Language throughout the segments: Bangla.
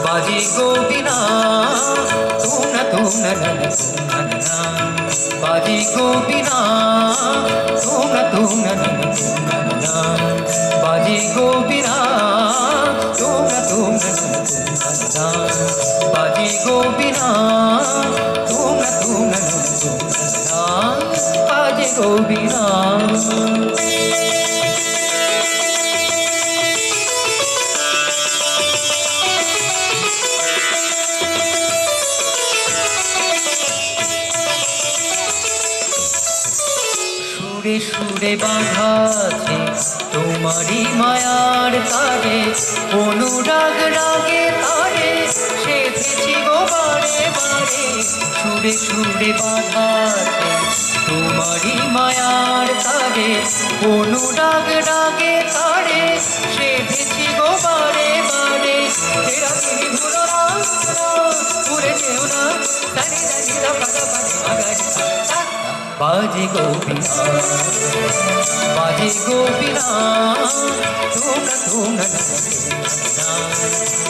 बाजे गोबिना तुम न बाजे गोबिना तुम न बाजे गोबिना तुम न बाजे गोबिना तुम न बाजे गोबिना সুরে সুরে বাঁধা আছে তোমারই মায়ার তারে, অনুরাগ রাগে তারে সেধেছি গো বারে বারে। সুরে সুরে বাঁধা আছে তোমারই মায়ার তারে, অনুরাগ রাগে তারে সেধেছি গো বারে বারে। তেরা তুমি ভুলো না, ভুলে যেও না, দানি দানি দা পাগা পাগা মাগারি बाजे गोपिना बाजे गोपिना तुम न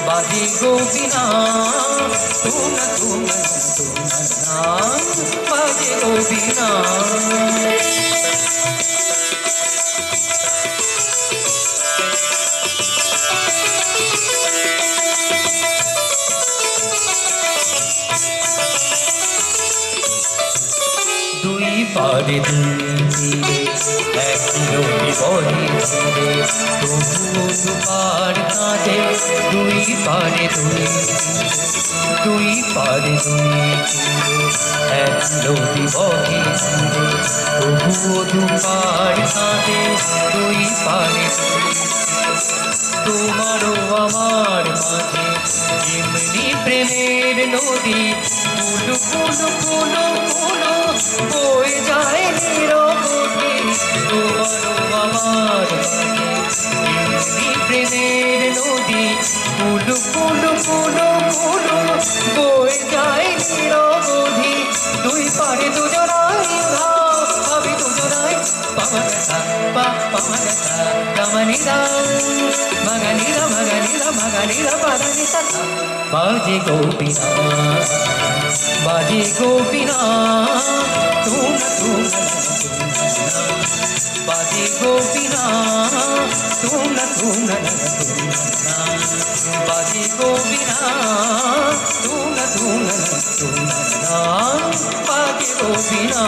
बाजे गोपिना तुम न बाजे गोपिना পারে দুই এক নদী বহে ছিঁড়ে, তবুও দুপার কাঁধে দুই পারে দুই পারে এক নদী বহে ছিঁড়ে, তবুও দুপার কাঁধে দুই পারে। তোমারও আমার মাঝে এমনি প্রেমের নদী, কুলু কুলু কুলু কুলু বয়ে যায় নিরবধি। তোমারও আমার মাঝে এমনি প্রেমের নদী, কুলু কুলু কুলু কুলু বয়ে যায় নিরবধি। দুই পারে দুজনাই ভাবি দুজনাই পামাগা পামাগা কামানিদা মগনিদা মগনিদা মগনিদা পাদানিদা। बाजे गोपिना बाजे गोपिना तुम न बाजे गोपिना तुम न बाजे गोपिना तुम न बाजे गोपिना।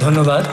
ধন্যবাদ।